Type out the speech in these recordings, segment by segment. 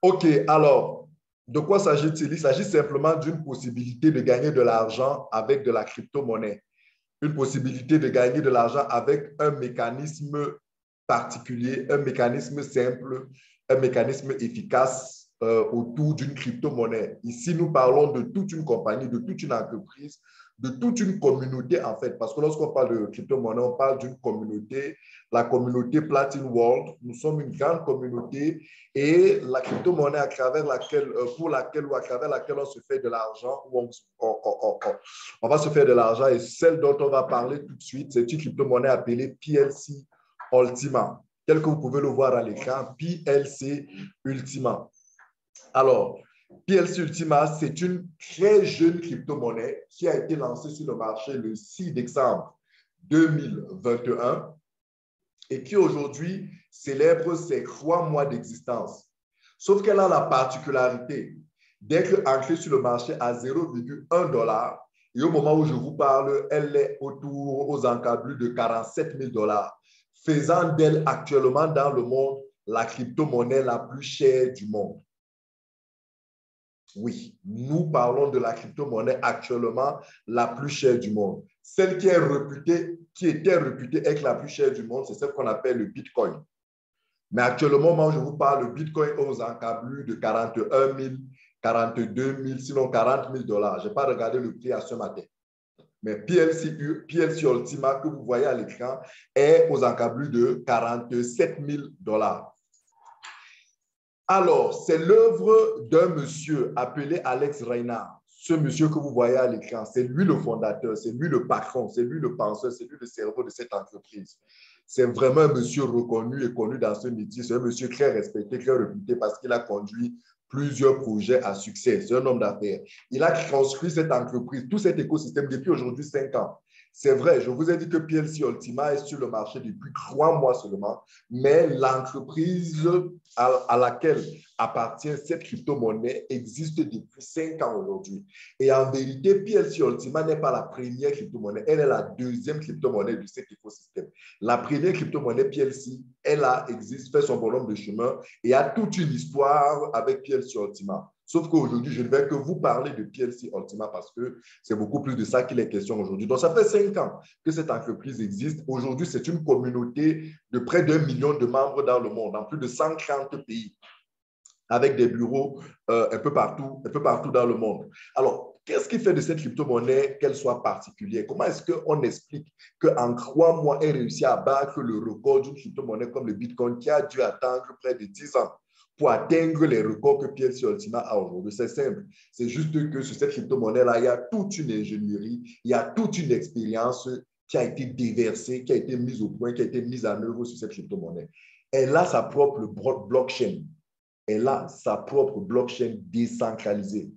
OK, alors, de quoi s'agit-il? Il s'agit simplement d'une possibilité de gagner de l'argent avec de la crypto-monnaie. Une possibilité de gagner de l'argent avec un mécanisme particulier, un mécanisme simple, un mécanisme efficace autour d'une crypto-monnaie. Ici, nous parlons de toute une compagnie, de toute une entreprise, de toute une communauté en fait. Parce que lorsqu'on parle de crypto-monnaie, on parle d'une communauté, la communauté Platin World. Nous sommes une grande communauté et la crypto-monnaie à travers laquelle, pour laquelle ou à travers laquelle on se fait de l'argent, ou on va se faire de l'argent et celle dont on va parler tout de suite, c'est une crypto-monnaie appelée PLC Ultima, tel que vous pouvez le voir à l'écran, PLC Ultima. Alors, PLC Ultima, c'est une très jeune crypto-monnaie qui a été lancée sur le marché le 6 décembre 2021 et qui aujourd'hui célèbre ses 3 mois d'existence. Sauf qu'elle a la particularité d'être entrée sur le marché à 0,1 $. Et au moment où je vous parle, elle est autour aux encablures de 47 000 $, faisant d'elle actuellement dans le monde la crypto-monnaie la plus chère du monde. Oui, nous parlons de la crypto-monnaie actuellement la plus chère du monde. Celle qui était réputée être la plus chère du monde, c'est celle qu'on appelle le Bitcoin. Mais actuellement, au moment où je vous parle, le Bitcoin est aux encablures de 41 000, 42 000, sinon 40 000 $. Je n'ai pas regardé le prix à ce matin. Mais PLC Ultima que vous voyez à l'écran est aux encablures de 47 000 $. Alors, c'est l'œuvre d'un monsieur appelé Alex Reynard. Ce monsieur que vous voyez à l'écran, c'est lui le fondateur, c'est lui le patron, c'est lui le penseur, c'est lui le cerveau de cette entreprise. C'est vraiment un monsieur reconnu et connu dans ce métier. C'est un monsieur très respecté, très réputé parce qu'il a conduit plusieurs projets à succès. C'est un homme d'affaires. Il a construit cette entreprise, tout cet écosystème depuis aujourd'hui 5 ans. C'est vrai, je vous ai dit que PLC Ultima est sur le marché depuis 3 mois seulement, mais l'entreprise à laquelle appartient cette crypto-monnaie existe depuis 5 ans aujourd'hui. Et en vérité, PLC Ultima n'est pas la première crypto-monnaie, elle est la deuxième crypto-monnaie de cet écosystème. La première crypto-monnaie PLC, existe, fait son bonhomme de chemin et a toute une histoire avec PLC Ultima. Sauf qu'aujourd'hui, je ne vais que vous parler de PLC Ultima parce que c'est beaucoup plus de ça qu'il est question aujourd'hui. Donc, ça fait 5 ans que cette entreprise existe. Aujourd'hui, c'est une communauté de près d'1 million de membres dans le monde, dans plus de 130 pays, avec des bureaux un peu partout dans le monde. Alors, qu'est-ce qui fait de cette crypto-monnaie qu'elle soit particulière? Comment est-ce qu'on explique qu'en 3 mois, elle réussit à battre le record d'une crypto-monnaie comme le Bitcoin qui a dû attendre près de 10 ans pour atteindre les records que PLC Ultima a aujourd'hui? C'est simple. C'est juste que sur cette crypto-monnaie-là, il y a toute une ingénierie, il y a toute une expérience qui a été déversée, qui a été mise au point, qui a été mise en œuvre sur cette crypto-monnaie. Elle a sa propre blockchain. Elle a sa propre blockchain décentralisée.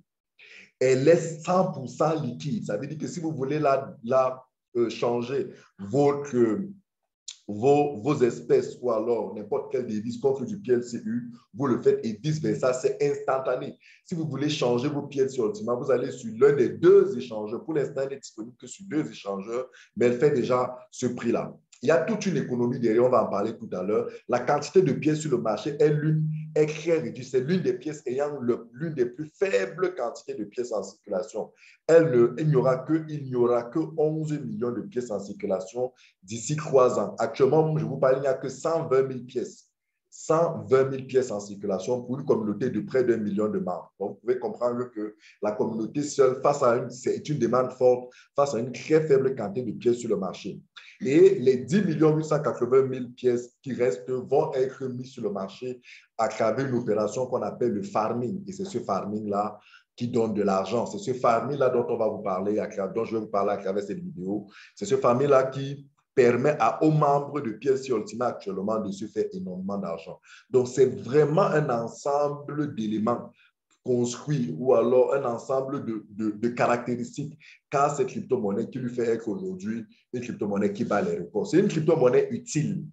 Elle est 100% liquide. Ça veut dire que si vous voulez changer vos espèces ou alors n'importe quelle devise contre du PLCU, vous le faites et vice-versa, c'est instantané. Si vous voulez changer vos PLC Ultima, vous allez sur l'un des 2 échangeurs. Pour l'instant, elle n'est disponible que sur 2 échangeurs, mais elle fait déjà ce prix-là. Il y a toute une économie derrière, on va en parler tout à l'heure. La quantité de pièces sur le marché est très réduite. C'est l'une des pièces ayant l'une des plus faibles quantités de pièces en circulation. Il n'y aura que 11 millions de pièces en circulation d'ici 3 ans. Actuellement, je vous parle, il n'y a que 120 000 pièces. 120 000 pièces en circulation pour une communauté de près d'1 million de membres. Donc, vous pouvez comprendre que la communauté seule, c'est une demande forte, face à une très faible quantité de pièces sur le marché. Et les 10 880 000 pièces qui restent vont être mises sur le marché à travers une opération qu'on appelle le farming. Et c'est ce farming-là qui donne de l'argent. C'est ce farming-là dont on va vous parler, dont je vais vous parler à travers cette vidéo. C'est ce farming-là qui permet aux membres de PLC Ultima actuellement de se faire énormément d'argent. Donc, c'est vraiment un ensemble d'éléments construits ou alors un ensemble de caractéristiques qu'a cette crypto-monnaie qui lui fait être aujourd'hui une crypto-monnaie qui bat les records. C'est une crypto-monnaie utile.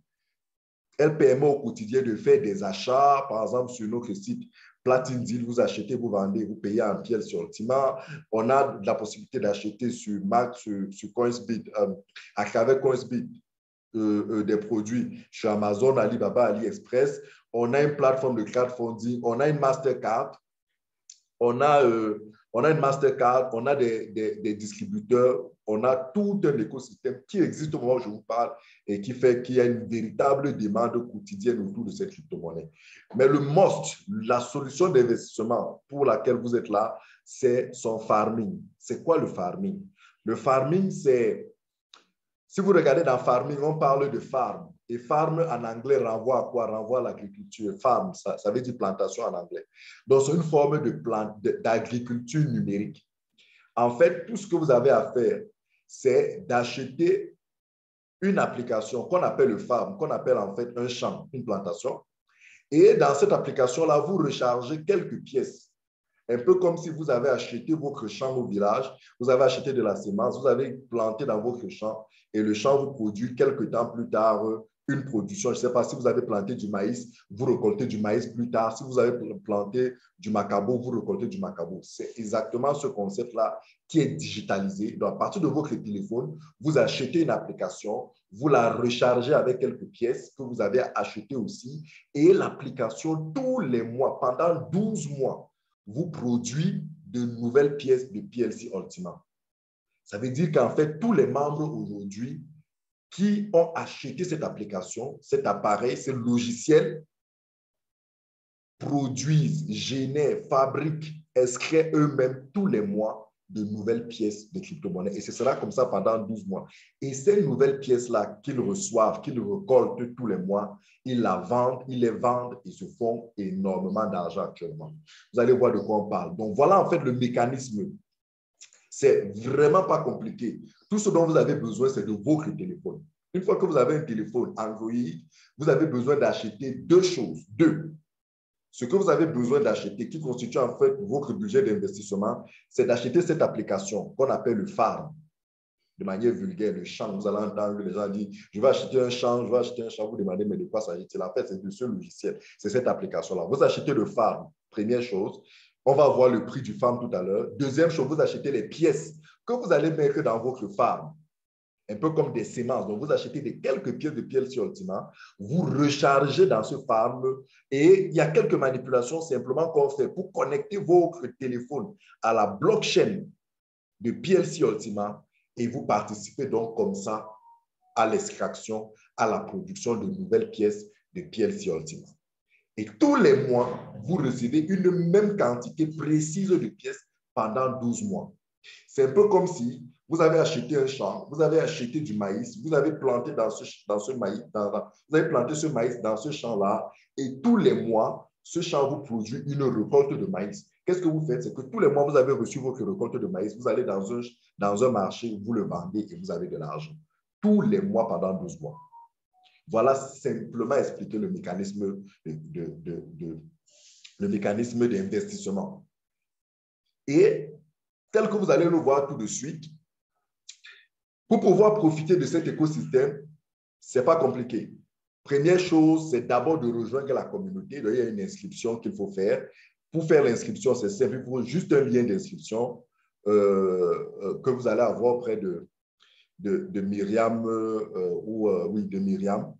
Elle permet au quotidien de faire des achats, par exemple, sur notre site Platine Deal, vous achetez, vous vendez, vous payez en PLC Ultima. On a la possibilité d'acheter sur Max, sur Coinsbit, à travers Coinsbit. des produits sur Amazon, Alibaba, AliExpress. On a une plateforme de crowdfunding, on a une Mastercard, on a une Mastercard, on a des distributeurs, on a tout un écosystème qui existe au moment où je vous parle et qui fait qu'il y a une véritable demande quotidienne autour de cette crypto-monnaie. Mais le must, la solution d'investissement pour laquelle vous êtes là, c'est son farming. C'est quoi le farming? Le farming, c'est... Si vous regardez dans farming, on parle de farm. Et farm en anglais renvoie à quoi? Renvoie à l'agriculture. Farm, ça veut dire plantation en anglais. Donc, c'est une forme d'agriculture numérique. En fait, tout ce que vous avez à faire, c'est d'acheter une application qu'on appelle le farm, qu'on appelle en fait un champ, une plantation. Et dans cette application-là, vous rechargez quelques pièces. Un peu comme si vous avez acheté votre champ au village, vous avez acheté de la semence, vous avez planté dans votre champ et le champ vous produit quelques temps plus tard une production. Je ne sais pas si vous avez planté du maïs, vous récoltez du maïs plus tard. Si vous avez planté du macabo, vous récoltez du macabo. C'est exactement ce concept-là qui est digitalisé. Donc, à partir de votre téléphone, vous achetez une application, vous la rechargez avec quelques pièces que vous avez achetées aussi et l'application, tous les mois, pendant 12 mois, vous produit de nouvelles pièces de PLC Ultima. Ça veut dire qu'en fait, tous les membres aujourd'hui qui ont acheté cette application, cet appareil, ce logiciel, produisent, génèrent, fabriquent, inscrivent eux-mêmes tous les mois de nouvelles pièces de crypto-monnaie. Et ce sera comme ça pendant 12 mois. Et ces nouvelles pièces-là qu'ils reçoivent, qu'ils récoltent tous les mois, ils les vendent et se font énormément d'argent actuellement. Vous allez voir de quoi on parle. Donc, voilà en fait le mécanisme. C'est vraiment pas compliqué. Tout ce dont vous avez besoin, c'est de votre téléphone. Une fois que vous avez un téléphone Android, vous avez besoin d'acheter deux choses. Deux. Ce que vous avez besoin d'acheter, qui constitue en fait votre budget d'investissement, c'est d'acheter cette application qu'on appelle le farm. De manière vulgaire, le champ. Vous allez entendre les gens dire, je vais acheter un champ, je vais acheter un champ. Vous demandez, mais de quoi s'agit-il? En fait, c'est de ce logiciel. C'est cette application-là. Vous achetez le farm, première chose. On va voir le prix du farm tout à l'heure. Deuxième chose, vous achetez les pièces que vous allez mettre dans votre farm. Un peu comme des semences. Donc, vous achetez quelques pièces de PLC Ultima, vous rechargez dans ce farm et il y a quelques manipulations simplement qu'on fait pour connecter votre téléphone à la blockchain de PLC Ultima et vous participez donc comme ça à l'extraction, à la production de nouvelles pièces de PLC Ultima. Et tous les mois, vous recevez une même quantité précise de pièces pendant 12 mois. C'est un peu comme si vous avez acheté un champ, vous avez acheté du maïs, vous avez planté vous avez planté ce maïs dans ce champ-là, et tous les mois, ce champ vous produit une récolte de maïs. Qu'est-ce que vous faites? C'est que tous les mois, vous avez reçu votre récolte de maïs, vous allez dans un marché, vous le vendez et vous avez de l'argent. Tous les mois pendant 12 mois. Voilà simplement expliquer le mécanisme d'investissement. Et tel que vous allez le voir tout de suite, pour pouvoir profiter de cet écosystème, ce n'est pas compliqué. Première chose, c'est d'abord de rejoindre la communauté. Il y a une inscription qu'il faut faire. Pour faire l'inscription, c'est simple. Il faut juste un lien d'inscription que vous allez avoir auprès de Myriam de Myriam.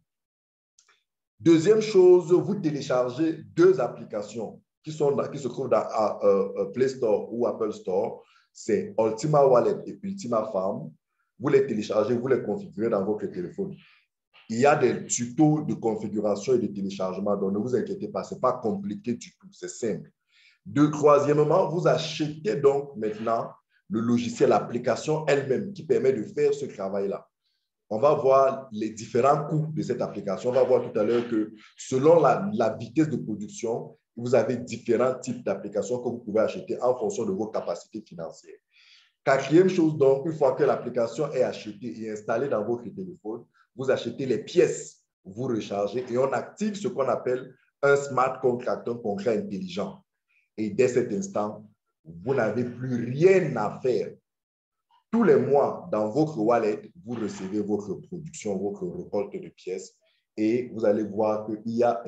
Deuxième chose, vous téléchargez deux applications qui se trouvent dans Play Store ou Apple Store. C'est Ultima Wallet et Ultima Farm. Vous les téléchargez, vous les configurez dans votre téléphone. Il y a des tutos de configuration et de téléchargement, donc ne vous inquiétez pas, ce n'est pas compliqué du tout, c'est simple. Troisièmement, vous achetez donc maintenant le logiciel, l'application elle-même qui permet de faire ce travail-là. On va voir les différents coûts de cette application. On va voir tout à l'heure que selon la vitesse de production, vous avez différents types d'applications que vous pouvez acheter en fonction de vos capacités financières. Quatrième chose, donc, une fois que l'application est achetée et installée dans votre téléphone, vous achetez les pièces, vous rechargez et on active ce qu'on appelle un smart contract, un contrat intelligent. Et dès cet instant, vous n'avez plus rien à faire. Tous les mois, dans votre wallet, vous recevez votre production, votre récolte de pièces et vous allez voir qu'il y a...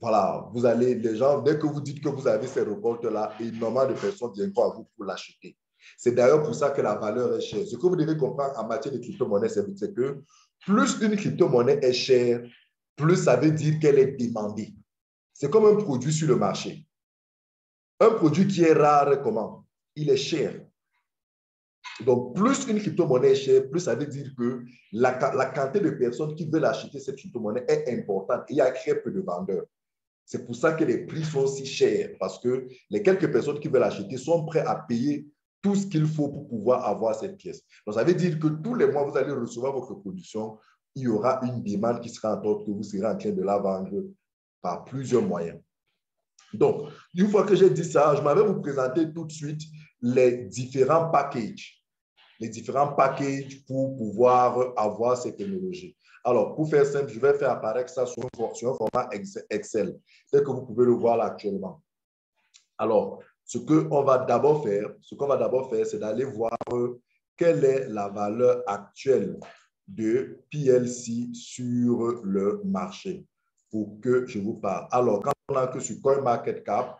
Voilà, les gens, dès que vous dites que vous avez ces récoltes-là, énormément de personnes viendront à vous pour l'acheter. C'est d'ailleurs pour ça que la valeur est chère. Ce que vous devez comprendre en matière de crypto-monnaie, c'est que Plus une crypto-monnaie est chère, plus ça veut dire qu'elle est demandée. C'est comme un produit sur le marché. Un produit qui est rare, comment? Il est cher. Donc, plus une crypto-monnaie est chère, plus ça veut dire que la quantité de personnes qui veulent acheter cette crypto-monnaie est importante. Il y a très peu de vendeurs. C'est pour ça que les prix sont si chers, parce que les quelques personnes qui veulent acheter sont prêtes à payer tout ce qu'il faut pour pouvoir avoir cette pièce. Donc, ça veut dire que tous les mois, vous allez recevoir votre production. Il y aura une demande qui sera en sorte que vous serez en train de la vendre par plusieurs moyens. Donc, une fois que j'ai dit ça, je m'avais vous présenter tout de suite les différents packages. Les différents packages pour pouvoir avoir ces technologies. Alors, pour faire simple, je vais faire apparaître ça sur un format Excel, tel que vous pouvez le voir là actuellement. Alors, ce qu'on va d'abord faire, c'est d'aller voir quelle est la valeur actuelle de PLC sur le marché pour que je vous parle. Alors, quand on a que sur CoinMarketCap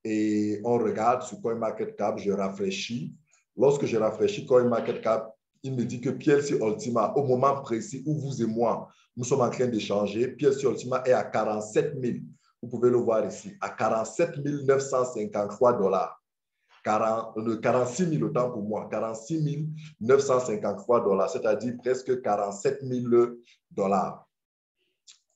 et on regarde sur CoinMarketCap, je rafraîchis. Lorsque je rafraîchis CoinMarketCap, il me dit que PLC Ultima, au moment précis où vous et moi, nous sommes en train d'échanger, PLC Ultima est à 47 000. Vous pouvez le voir ici, à 47 953 dollars. 46 000 autant pour moi, 46 953 dollars, c'est-à-dire presque 47 000 dollars.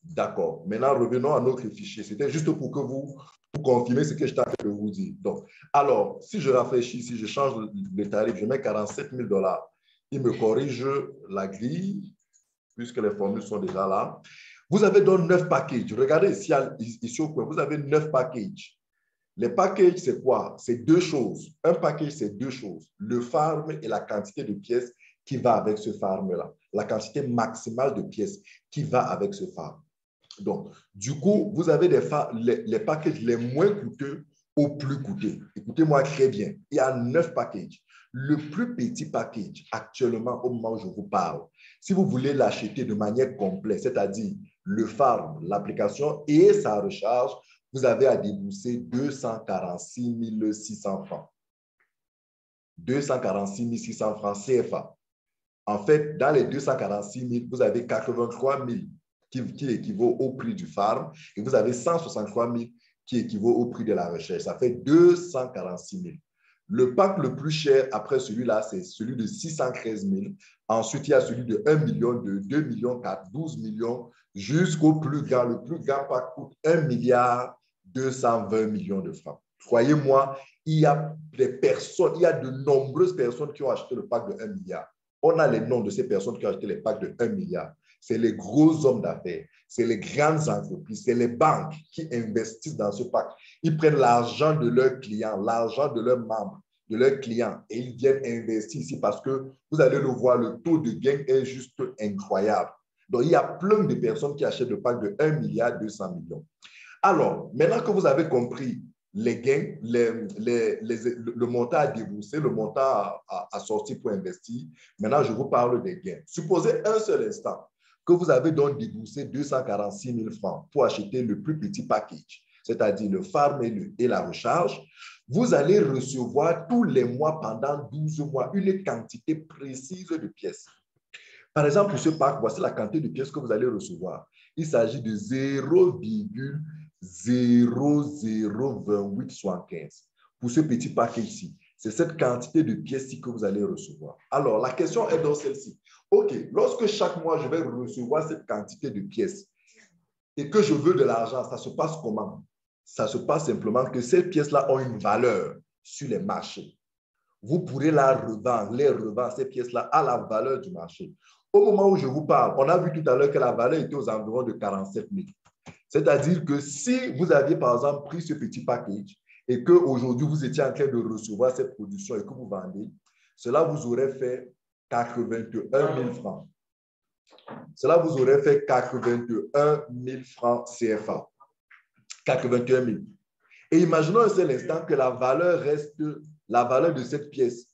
D'accord. Maintenant, revenons à notre fichier. C'était juste pour que vous confirmez ce que je t'avais de vous dire. Donc, alors, si je rafraîchis, si je change le tarif, je mets 47 000 dollars. Il me corrige la grille, puisque les formules sont déjà là. Vous avez donc 9 packages. Regardez ici au coin, vous avez 9 packages. Les packages, c'est quoi? C'est deux choses. Un package, c'est deux choses. Le farm et la quantité de pièces qui va avec ce farm-là. La quantité maximale de pièces qui va avec ce farm. Donc, du coup, vous avez les packages les moins coûteux aux plus coûteux. Écoutez-moi très bien. Il y a 9 packages. Le plus petit package, actuellement, au moment où je vous parle, si vous voulez l'acheter de manière complète, c'est-à-dire le farm, l'application et sa recharge, vous avez à débourser 246 600 francs. 246 600 francs CFA. En fait, dans les 246 000, vous avez 83 000 qui équivaut au prix du farm et vous avez 163 000 qui équivaut au prix de la recherche. Ça fait 246 000. Le pack le plus cher après celui-là, c'est celui de 613 000. Ensuite, il y a celui de 1 million, de 2 millions, 4, 12 millions, jusqu'au plus grand. Le plus grand pack coûte 1 milliard 220 millions de francs. Croyez-moi, il y a de nombreuses personnes qui ont acheté le pack de 1 milliard. On a les noms de ces personnes qui ont acheté les packs de 1 milliard. C'est les gros hommes d'affaires, c'est les grandes entreprises, c'est les banques qui investissent dans ce pack. Ils prennent l'argent de leurs clients, l'argent de leurs membres, de leurs clients, et ils viennent investir ici parce que vous allez le voir, le taux de gain est juste incroyable. Donc, il y a plein de personnes qui achètent le pack de 1 milliard 200 millions. Alors, maintenant que vous avez compris les gains, le montant à débourser, le montant à sortir pour investir, maintenant je vous parle des gains. Supposez un seul instant que vous avez donc déboursé 246 000 francs pour acheter le plus petit package, c'est-à-dire le farm et la recharge. Vous allez recevoir tous les mois pendant 12 mois une quantité précise de pièces. Par exemple, pour ce pack, voici la quantité de pièces que vous allez recevoir. Il s'agit de 0,002875 pour ce petit pack ici. C'est cette quantité de pièces-ci que vous allez recevoir. Alors, la question est dans celle-ci. OK, lorsque chaque mois, je vais recevoir cette quantité de pièces et que je veux de l'argent, ça se passe comment? Ça se passe simplement que ces pièces-là ont une valeur sur les marchés. Vous pourrez les revendre, ces pièces-là, à la valeur du marché. Au moment où je vous parle, on a vu tout à l'heure que la valeur était aux environs de 47 000. C'est-à-dire que si vous aviez, par exemple, pris ce petit package et qu'aujourd'hui, vous étiez en train de recevoir cette production et que vous vendez, cela vous aurait fait 81 000 francs. Cela vous aurait fait 81 000 francs CFA. 81 000. Et imaginons un seul instant que la valeur de cette pièce,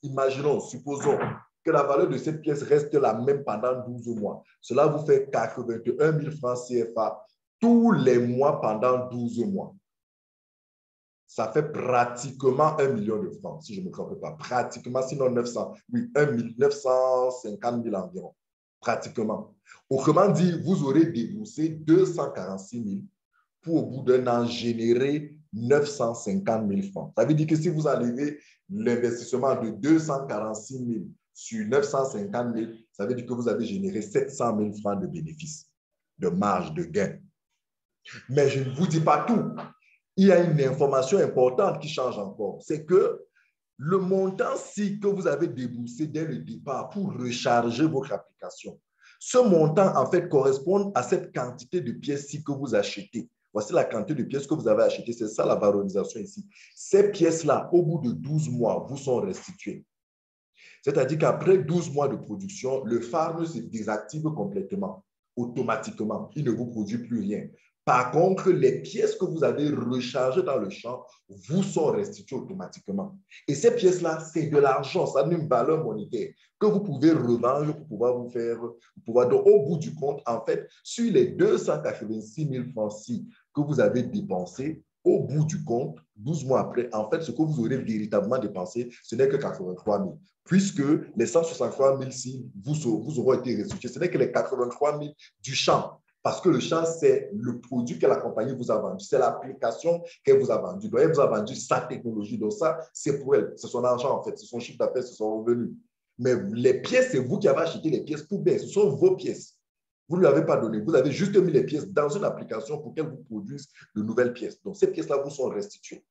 supposons que la valeur de cette pièce reste la même pendant 12 mois. Cela vous fait 81 000 francs CFA tous les mois pendant 12 mois. Ça fait pratiquement 1 million de francs, si je ne me trompe pas. Pratiquement, sinon 950 000 environ. Pratiquement. Autrement dit, vous aurez déboursé 246 000 pour au bout d'un an générer 950 000 francs. Ça veut dire que si vous enlevez l'investissement de 246 000 sur 950 000, ça veut dire que vous avez généré 700 000 francs de bénéfices, de marge de gain. Mais je ne vous dis pas tout. Il y a une information importante qui change encore. C'est que le montant-ci que vous avez déboursé dès le départ pour recharger votre application, ce montant, en fait, correspond à cette quantité de pièces-ci que vous achetez. Voici la quantité de pièces que vous avez achetées. C'est ça la valorisation ici. Ces pièces-là, au bout de 12 mois, vous sont restituées. C'est-à-dire qu'après 12 mois de production, le farm se désactive complètement, automatiquement. Il ne vous produit plus rien. Par contre, les pièces que vous avez rechargées dans le champ vous sont restituées automatiquement. Et ces pièces-là, c'est de l'argent, ça a une valeur monétaire que vous pouvez revendre pour pouvoir vous faire, donc au bout du compte, en fait, sur les 286 000 francs-ci que vous avez dépensés, au bout du compte, 12 mois après, en fait, ce que vous aurez véritablement dépensé, ce n'est que 83 000. Puisque les 163 000-ci vous auront été restitués. Ce n'est que les 83 000 du champ. Parce que le champ, c'est le produit que la compagnie vous a vendu. C'est l'application qu'elle vous a vendue. Donc, elle vous a vendu sa technologie. Donc, ça, c'est pour elle. C'est son argent, en fait. C'est son chiffre d'affaires, c'est son revenu. Mais les pièces, c'est vous qui avez acheté les pièces pour bien. Ce sont vos pièces. Vous ne lui avez pas donné. Vous avez juste mis les pièces dans une application pour qu'elle vous produise de nouvelles pièces. Donc, ces pièces-là vous sont restituées.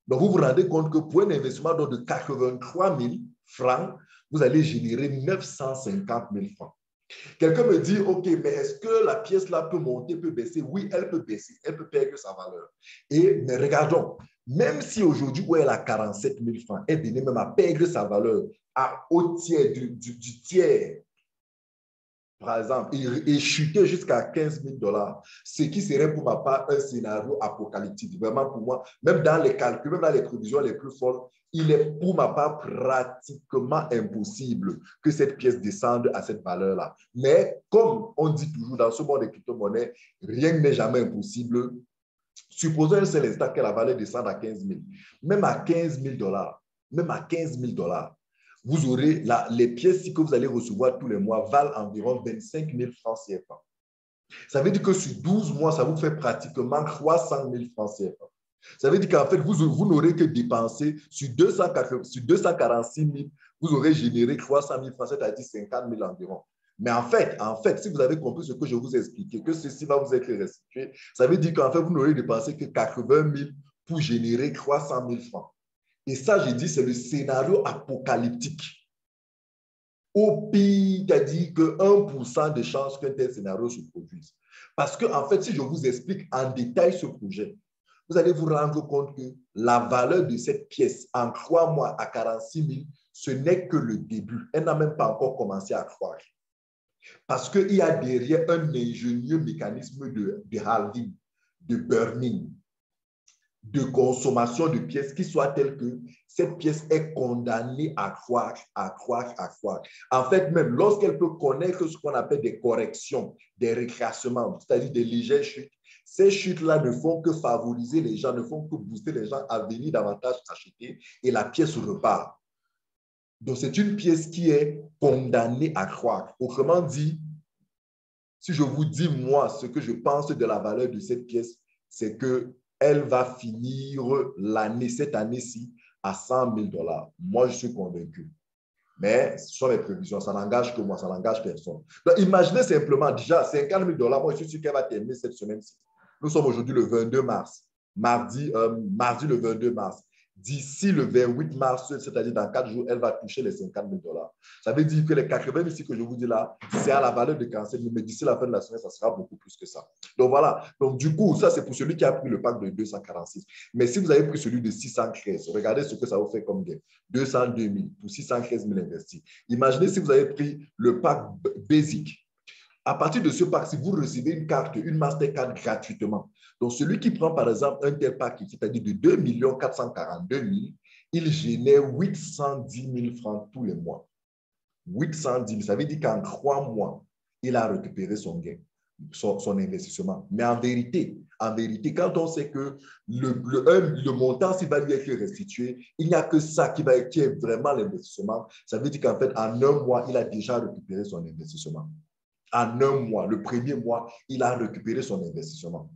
Donc, vous vous rendez compte que pour un investissement de 83 000 francs, vous allez générer 950 000 francs. Quelqu'un me dit, OK, mais est-ce que la pièce-là peut monter, peut baisser? Oui, elle peut baisser, elle peut perdre sa valeur. Mais regardons, même si aujourd'hui, où elle a 47 000 francs, elle venait même à perdre sa valeur au tiers du tiers, par exemple, et chuter jusqu'à 15 000 $, ce qui serait pour ma part un scénario apocalyptique. Vraiment pour moi, même dans les calculs, même dans les prévisions les plus folles, il est pour ma part pratiquement impossible que cette pièce descende à cette valeur-là. Mais comme on dit toujours dans ce monde des crypto-monnaies, rien n'est jamais impossible. Supposons un seul instant que la valeur descende à 15 000. Même à 15 000 $, même à 15 000 $, vous aurez les pièces que vous allez recevoir tous les mois valent environ 25 000 francs CFA. Ça veut dire que sur 12 mois, ça vous fait pratiquement 300 000 francs CFA. Ça veut dire qu'en fait, vous n'aurez que dépensé sur 246 000, vous aurez généré 300 000 francs, c'est-à-dire 50 000 environ. Mais en fait, si vous avez compris ce que je vous ai expliqué, que ceci va vous être restitué, ça veut dire qu'en fait, vous n'aurez dépensé que 80 000 pour générer 300 000 francs. Et ça, j'ai dit, c'est le scénario apocalyptique. Au pire, c'est-à-dire que 1% de chance qu'un tel scénario se produise. Parce que, en fait, si je vous explique en détail ce projet, vous allez vous rendre compte que la valeur de cette pièce en 3 mois à 46 000, ce n'est que le début. Elle n'a même pas encore commencé à croire. Parce qu'il y a derrière un ingénieux mécanisme de halving, de burning, de consommation de pièces qui soit telle que cette pièce est condamnée à croître, à croître, à croître. En fait, même lorsqu'elle peut connaître ce qu'on appelle des corrections, des récrassements, c'est-à-dire des légères chutes, ces chutes-là ne font que favoriser les gens, ne font que booster les gens à venir davantage acheter et la pièce repart. Donc, c'est une pièce qui est condamnée à croître. Autrement dit, si je vous dis, moi, ce que je pense de la valeur de cette pièce, c'est que elle va finir cette année-ci, à 100 000 $. Moi, je suis convaincu. Mais ce sont mes prévisions, ça n'engage que moi, ça n'engage personne. Donc, imaginez simplement déjà 50 000 $, moi, je suis sûr qu'elle va terminer cette semaine-ci. Nous sommes aujourd'hui le 22 mars, mardi le 22 mars. D'ici le 28 mars, c'est-à-dire dans 4 jours, elle va toucher les 50 000 $. Ça veut dire que les 80 000 ici que je vous dis là, c'est à la valeur de 45 000, mais d'ici la fin de la semaine, ça sera beaucoup plus que ça. Donc voilà. Donc du coup, ça c'est pour celui qui a pris le pack de 246. Mais si vous avez pris celui de 613, regardez ce que ça vous fait comme gain. 202 000 pour 613 000 investis. Imaginez si vous avez pris le pack basic. À partir de ce pack, si vous recevez une carte, une Mastercard gratuitement, donc celui qui prend par exemple un tel pack, c'est-à-dire de 2 442 000, il génère 810 000 francs tous les mois. 810 000, ça veut dire qu'en 3 mois, il a récupéré son gain, son investissement. Mais en vérité, quand on sait que le montant, s'il va lui être restitué, il n'y a que ça qui est vraiment l'investissement. Ça veut dire qu'en fait, en 1 mois, il a déjà récupéré son investissement. En un mois, le premier mois, il a récupéré son investissement.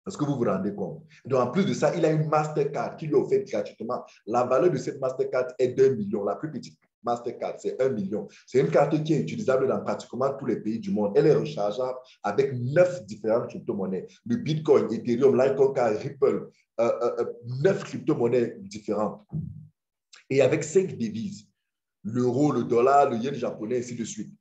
Est-ce que vous vous rendez compte? Donc, en plus de ça, il a une Mastercard qui lui a offert gratuitement. La valeur de cette Mastercard est d'1 million. La plus petite Mastercard, c'est 1 million. C'est une carte qui est utilisable dans pratiquement tous les pays du monde. Elle est rechargeable avec 9 différentes crypto-monnaies. Le Bitcoin, Ethereum, Litecoin, Ripple, 9 crypto-monnaies différentes. Et avec 5 devises. L'euro, le dollar, le yen japonais, ainsi de suite.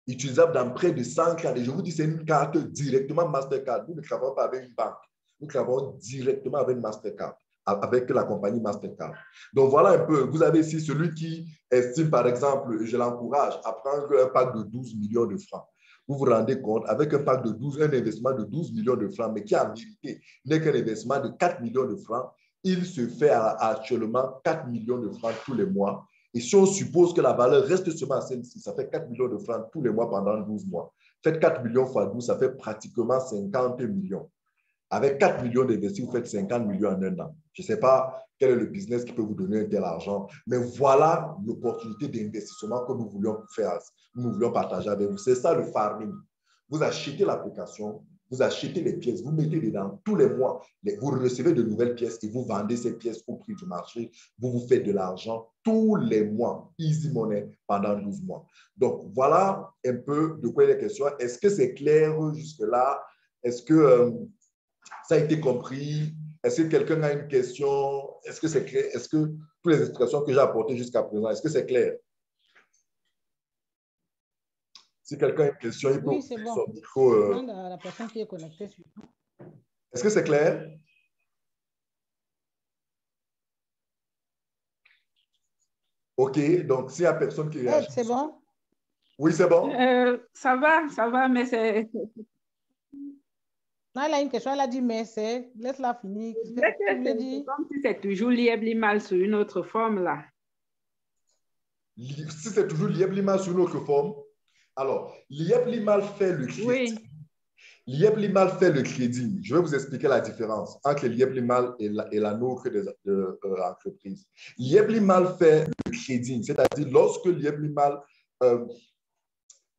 Utilisable dans près de 100 cartes. Et je vous dis, c'est une carte directement Mastercard. Nous ne travaillons pas avec une banque. Nous travaillons directement avec Mastercard, avec la compagnie Mastercard. Donc, voilà un peu. Vous avez ici celui qui estime, par exemple, je l'encourage à prendre un pack de 12 millions de francs. Vous vous rendez compte, avec un pack de 12, un investissement de 12 millions de francs, mais qui en vérité n'est qu'un investissement de 4 millions de francs, il se fait actuellement 4 millions de francs tous les mois. Et si on suppose que la valeur reste seulement à celle-ci, ça fait 4 millions de francs tous les mois pendant 12 mois. Faites 4 millions fois 12, ça fait pratiquement 50 millions. Avec 4 millions d'investis, vous faites 50 millions en un an. Je ne sais pas quel est le business qui peut vous donner un tel argent, mais voilà l'opportunité d'investissement que nous voulions faire, nous voulions partager avec vous. C'est ça le farming. Vous achetez l'application, vous achetez les pièces, vous mettez dedans tous les mois, vous recevez de nouvelles pièces et vous vendez ces pièces au prix du marché. Vous vous faites de l'argent tous les mois, easy money, pendant 12 mois. Donc, voilà un peu de quoi il est question. Est-ce que c'est clair jusque-là? Est-ce que ça a été compris? Est-ce que quelqu'un a une question? Est-ce que c'est clair? Est-ce que toutes les explications que j'ai apportées jusqu'à présent, est-ce que c'est clair? Si quelqu'un a une question, il peut Oui, c'est ouvrir bon. son micro. Je demande à la personne qui est connectée. Est-ce que c'est clair? OK, donc s'il n'y a personne qui réagit. C'est bon? Oui, c'est bon? Ça va, mais c'est... Non, elle a une question, elle a dit, mais c'est... Laisse-la finir. C'est comme si c'est toujours Liebli-Mal sous une autre forme, là. Si c'est toujours Liebli-Mal sous une autre forme, alors, Liebli-Mal fait le crédit. Oui. Liebli-Mal fait le crédit. Je vais vous expliquer la différence entre Liebli-Mal et la nôtre des entreprises. Liebli-Mal fait le crédit, c'est-à-dire lorsque Liebli-Mal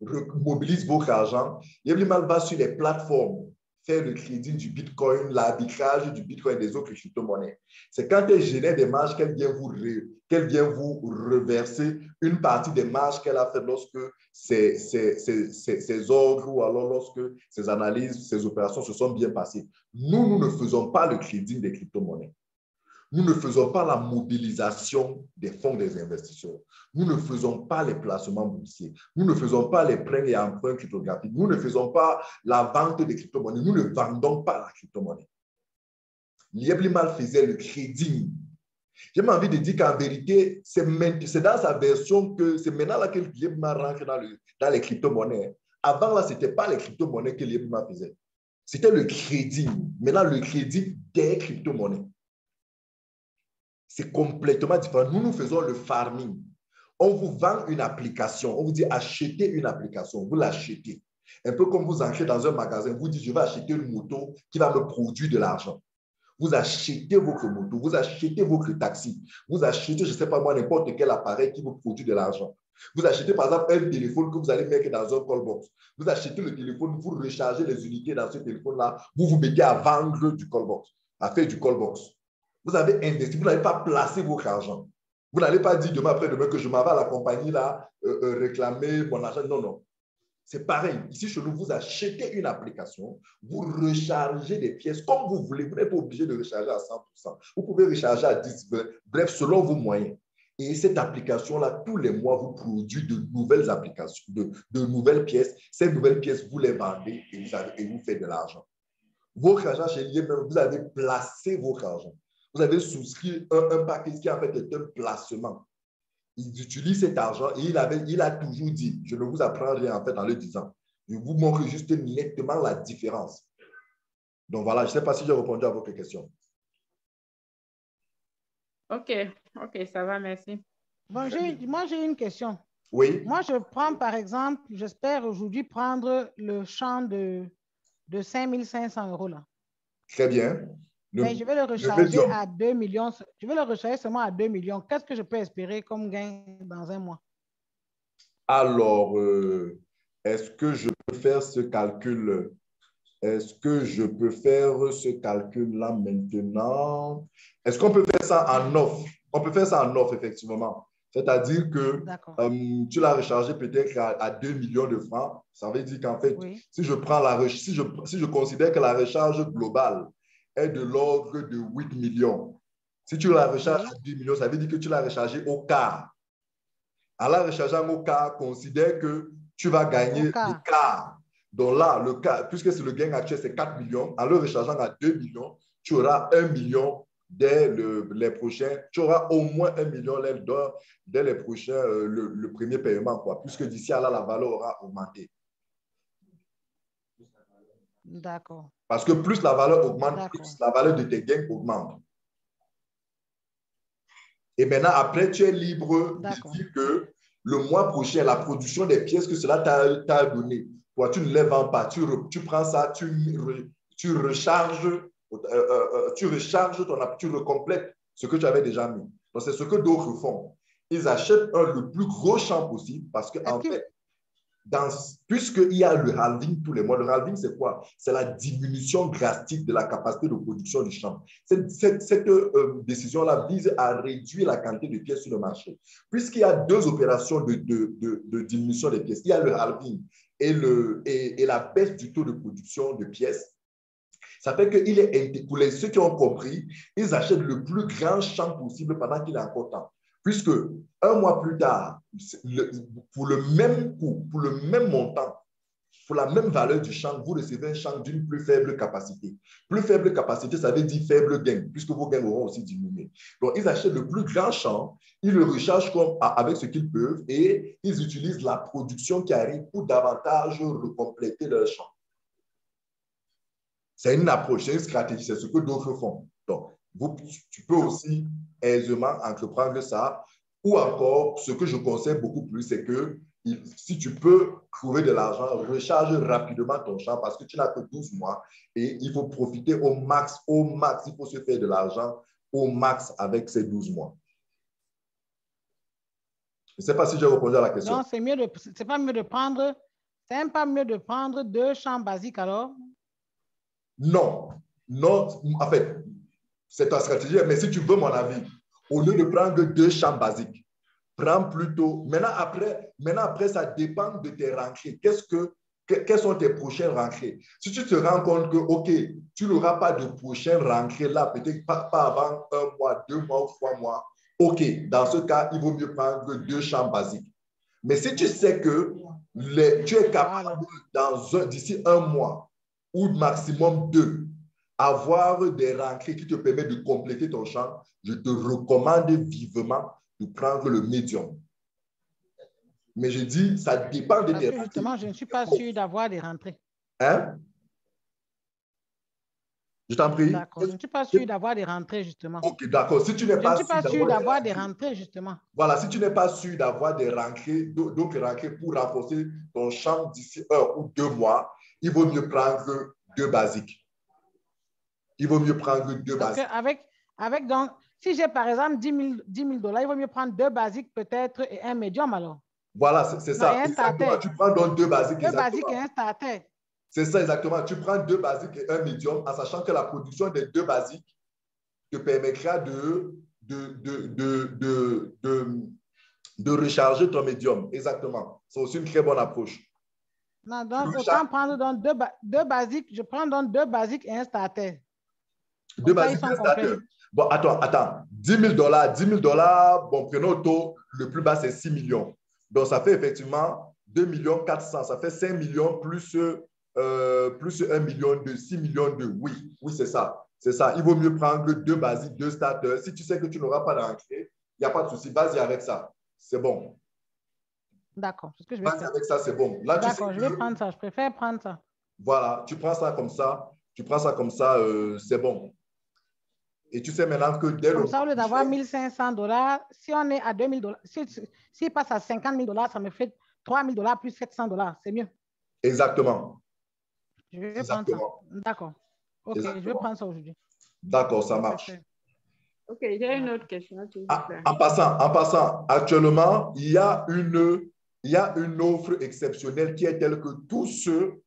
mobilise votre argent, Liebli-Mal va sur les plateformes faire le crédit du Bitcoin, l'arbitrage du Bitcoin et des autres crypto-monnaies. C'est quand elle génère des marges qu'elle vient vous reverser une partie des marges qu'elle a fait lorsque ces ordres ou alors lorsque ces analyses, ces opérations se sont bien passées. Nous ne faisons pas le crédit des crypto-monnaies. Nous ne faisons pas la mobilisation des fonds des investisseurs. Nous ne faisons pas les placements boursiers. Nous ne faisons pas les prêts et emprunts cryptographiques. Nous ne faisons pas la vente des crypto-monnaies. Nous ne vendons pas la crypto-monnaie. Liebli-Mal faisait le crédit. J'ai envie de dire qu'en vérité, c'est dans sa version que c'est maintenant là que Liebli-Mal rentre dans les crypto-monnaies. Avant, là, ce n'était pas les crypto-monnaies que Liebli-Mal faisait. C'était le crédit. Maintenant, le crédit des crypto-monnaies. C'est complètement différent. Nous faisons le farming. On vous vend une application. On vous dit achetez une application. Vous l'achetez. Un peu comme vous entrez dans un magasin. Vous dites je vais acheter une moto qui va me produire de l'argent. Vous achetez votre moto. Vous achetez votre taxi. Vous achetez, je ne sais pas moi, n'importe quel appareil qui vous produit de l'argent. Vous achetez par exemple un téléphone que vous allez mettre dans un call box. Vous achetez le téléphone, vous rechargez les unités dans ce téléphone-là. Vous vous mettez à vendre du call box, à faire du call box. Vous avez investi, vous n'avez pas placé votre argent. Vous n'allez pas dire demain après-demain que je m'en vais à la compagnie là, réclamer mon argent. Non, non. C'est pareil. Ici, chez nous, vous achetez une application, vous rechargez des pièces comme vous voulez. Vous n'êtes pas obligé de recharger à 100%. Vous pouvez recharger à 10%, bref, selon vos moyens. Et cette application-là, tous les mois, vous produit de nouvelles applications, de nouvelles pièces. Ces nouvelles pièces, vous les vendez et vous faites de l'argent. Votre argent chez Liebli-Mal, vous avez placé votre argent. Vous avez souscrit un paquet qui en fait est un placement. Ils utilisent cet argent et il a toujours dit, je ne vous apprends rien en fait en le disant. Je vous montre juste nettement la différence. Donc voilà, je ne sais pas si j'ai répondu à votre question. OK, ça va, merci. Bon, moi, j'ai une question. Oui. Moi, je prends par exemple, j'espère aujourd'hui prendre le champ de 5 500 € là. Très bien. Mais je vais le recharger à 2 millions. Je vais le recharger seulement à 2 millions. Qu'est-ce que je peux espérer comme gain dans un mois? Alors, Est-ce que je peux faire ce calcul? Est-ce que je peux faire ce calcul-là maintenant? Est-ce qu'on peut faire ça en offre? On peut faire ça en offre, effectivement. C'est-à-dire que D'accord. tu l'as rechargé peut-être à 2 millions de francs. Ça veut dire qu'en fait, Oui. si je considère que la recharge globale est de l'ordre de 8 millions, si tu la recharges à 2 millions, ça veut dire que tu l'as rechargé au quart. En la rechargeant au quart, considère que tu vas gagner le quart. Donc là, le quart, puisque c'est le gain actuel, c'est 4 millions. En le rechargeant à 2 millions, tu auras 1 million dès les prochains. Tu auras au moins 1 million dès les prochains, le premier paiement, quoi, puisque d'ici à là, la valeur aura augmenté. D'accord. Parce que plus la valeur augmente, plus la valeur de tes gains augmente. Et maintenant, après, tu es libre de dire que le mois prochain, la production des pièces que cela t'a donné, toi, tu ne les vends pas. Tu prends ça, tu recharges, tu recomplètes ce que tu avais déjà mis. Donc, c'est ce que d'autres font. Ils achètent le plus gros champ possible parce qu'en fait, puisqu'il y a le halving tous les mois, le halving, c'est quoi? C'est la diminution drastique de la capacité de production du champ. Cette décision-là vise à réduire la quantité de pièces sur le marché. Puisqu'il y a deux opérations de diminution des pièces, il y a le halving et la baisse du taux de production de pièces. Ça fait que pour ceux qui ont compris, ils achètent le plus grand champ possible pendant qu'il est encore temps. Puisque un mois plus tard, pour le même coût, pour le même montant, pour la même valeur du champ, vous recevez un champ d'une plus faible capacité. Plus faible capacité, ça veut dire faible gain, puisque vos gains auront aussi diminué. Donc, ils achètent le plus grand champ, ils le rechargent avec ce qu'ils peuvent et ils utilisent la production qui arrive pour davantage recompléter leur champ. C'est une approche, c'est une stratégie, c'est ce que d'autres font. Donc, tu peux aussi aisément entreprendre ça. Ou encore, ce que je conseille beaucoup plus, c'est que si tu peux trouver de l'argent, recharge rapidement ton champ parce que tu n'as que 12 mois et il faut profiter au max, il faut se faire de l'argent au max avec ces 12 mois. Je ne sais pas si j'ai répondu à la question. Donc, c'est pas mieux de prendre, c'est même pas mieux de prendre 2 champs basiques alors? Non, en fait, c'est ta stratégie, mais si tu veux mon avis, au lieu de prendre 2 champs basiques, prends plutôt, maintenant après, ça dépend de tes rentrées. Quelles sont tes prochaines rentrées? Si tu te rends compte que, OK, tu n'auras pas de prochaine rentrée là, peut-être pas avant 1 mois, 2 mois ou 3 mois, OK, dans ce cas, il vaut mieux prendre 2 champs basiques. Mais si tu sais que tu es capable d'ici 1 mois ou maximum 2, avoir des rentrées qui te permettent de compléter ton champ, je te recommande vivement de prendre le médium. Mais je dis, ça dépend de tes rentrées. Justement, je ne suis pas sûr d'avoir des rentrées. Hein? Je t'en prie. D'accord, je ne suis pas sûr d'avoir des rentrées, justement. Ok, d'accord. Si tu n'es pas sûr d'avoir des rentrées, justement. Voilà, si tu n'es pas sûr d'avoir des rentrées, d'autres rentrées pour renforcer ton champ d'ici 1 ou 2 mois, il vaut mieux prendre 2 basiques. Il vaut mieux prendre 2 basiques. Avec donc, si j'ai par exemple 10 000 $, il vaut mieux prendre 2 basiques peut-être et un médium alors. Voilà, c'est ça. Exactement. Tu prends donc 2 basiques. 2 basiques et un starter. C'est ça exactement. Tu prends 2 basiques et un médium en sachant que la production des 2 basiques te permettra de recharger ton médium. Exactement. C'est aussi une très bonne approche. Non, donc autant prendre donc 2 basiques. Je prends donc 2 basiques et un starter. 2 basiques et un starter. Bon, attends. 10 000 $, bon, prenons le taux, le plus bas, c'est 6 millions. Donc, ça fait effectivement 2 400 000. Ça fait 5 millions plus 1 million de 6 millions de. Oui, c'est ça. C'est ça. Il vaut mieux prendre 2 basiques, 2 starters. Si tu sais que tu n'auras pas d'entrée, il n'y a pas de souci. Vas-y avec ça. C'est bon. D'accord. C'est ce que je vais faire. Avec ça, c'est bon. D'accord, je vais prendre ça. Je préfère prendre ça. Voilà. Tu prends ça comme ça. C'est bon. Et tu sais maintenant que dès comme ça, au lieu d'avoir 1 500 $, si on est à 2 000 $, s'il passe à 50 000 $, ça me fait 3 000 $ plus 700 $. C'est mieux. Exactement. Je vais prendre ça. D'accord. OK, exactement. Je vais prendre ça aujourd'hui. D'accord, ça marche. OK, j'ai une autre question. En passant, actuellement, il y a une il y a une offre exceptionnelle qui est telle que tous ceux,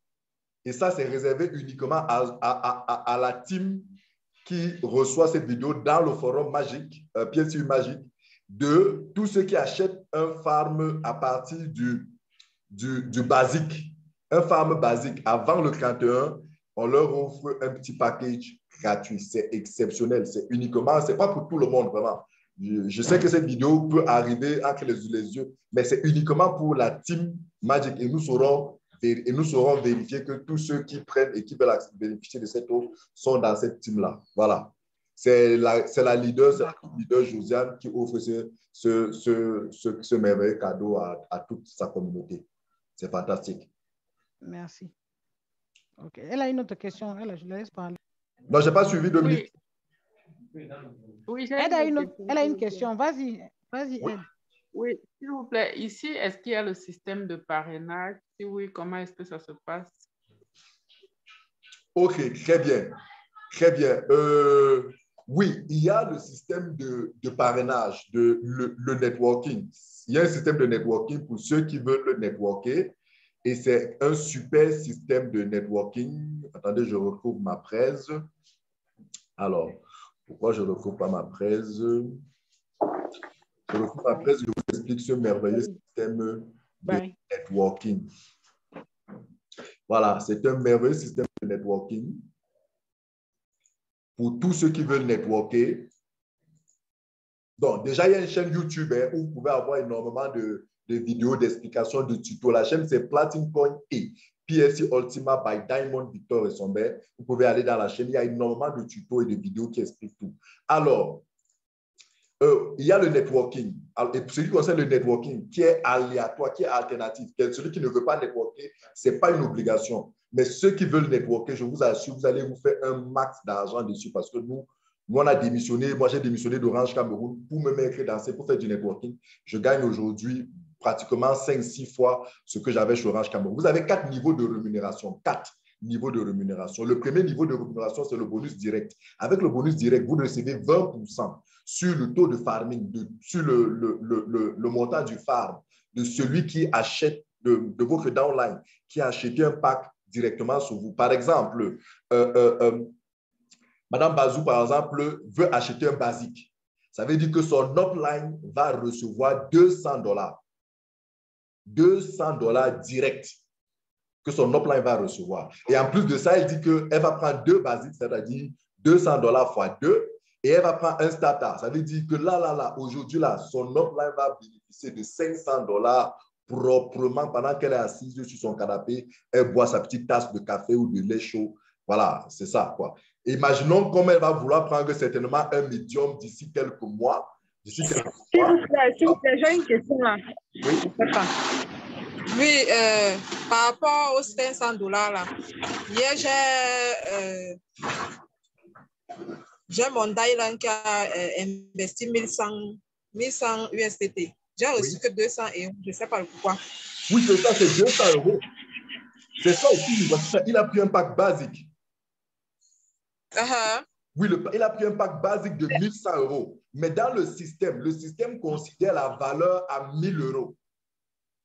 et ça c'est réservé uniquement à la team qui reçoit cette vidéo dans le forum magique, PSU magique, de tous ceux qui achètent un farm à partir du basique, un farm basique avant le 31, on leur offre un petit package gratuit. C'est exceptionnel, c'est uniquement, c'est pas pour tout le monde vraiment. Je sais que cette vidéo peut arriver entre les yeux, mais c'est uniquement pour la team Magic et nous saurons vérifier que tous ceux qui prennent et qui veulent bénéficier de cette offre sont dans cette team-là. Voilà. C'est la leader Josiane qui offre ce merveilleux cadeau à toute sa communauté. C'est fantastique. Merci. OK. Elle a une autre question. Je la laisse parler. Non, je n'ai pas suivi Dominique. Oui, elle a une question. Vas-y, oui. Ed. Oui, s'il vous plaît. Ici, est-ce qu'il y a le système de parrainage? Si oui, comment est-ce que ça se passe? OK, très bien. Très bien. Oui, il y a le système de parrainage, le networking. Il y a un système de networking pour ceux qui veulent le networker. Et c'est un super système de networking. Attendez, je retrouve ma presse. Alors, pourquoi je ne retrouve pas ma presse? Je retrouve ma presse, je vous explique ce merveilleux système de networking. Voilà, c'est un merveilleux système de networking. Pour tous ceux qui veulent networker. Donc, déjà, il y a une chaîne YouTube où vous pouvez avoir énormément de vidéos, d'explications, de tutos. La chaîne, c'est Platinum Coin et PSC Ultima by Diamond Victor et Somber. Vous pouvez aller dans la chaîne. Il y a énormément de tutos et de vidéos qui expliquent tout. Alors, il y a le networking. Et pour ce qui concerne le networking, qui est aléatoire, qui est alternatif, celui qui ne veut pas networker, ce n'est pas une obligation. Mais ceux qui veulent networker, je vous assure, vous allez vous faire un max d'argent dessus parce que nous, on a démissionné. Moi, j'ai démissionné d'Orange Cameroun pour me mettre dans pour faire du networking. Je gagne aujourd'hui pratiquement 5-6 fois ce que j'avais chez Orange Cameroun. Vous avez 4 niveaux de rémunération. 4 niveaux de rémunération. Le premier niveau de rémunération, c'est le bonus direct. Avec le bonus direct, vous recevez 20% sur le taux de farming, sur le montant du farm de celui qui achète de votre downline, qui a acheté un pack directement sur vous. Par exemple, Madame Bazou, par exemple, veut acheter un basique. Ça veut dire que son upline va recevoir $200. $200 direct que son upline va recevoir. Et en plus de ça, elle dit qu'elle va prendre 2 basiques, c'est-à-dire $200 fois 2, et elle va prendre un starter. Ça veut dire que aujourd'hui, son upline va bénéficier de $500 proprement pendant qu'elle est assise sur son canapé. Elle boit sa petite tasse de café ou de lait chaud. Voilà, c'est ça, quoi. Imaginons comme elle va vouloir prendre certainement un médium d'ici quelques mois. S'il vous plaît, j'ai une question là. Oui, par rapport aux $500 là, hier j'ai mon Dylan qui a investi 1100 USDT. J'ai reçu que 200 €, je ne sais pas pourquoi. Oui, c'est ça, c'est 200 €. C'est ça aussi, il a pris un pack basique. Oui, il a pris un pack basique de 1100 €. Mais dans le système considère la valeur à 1000 €.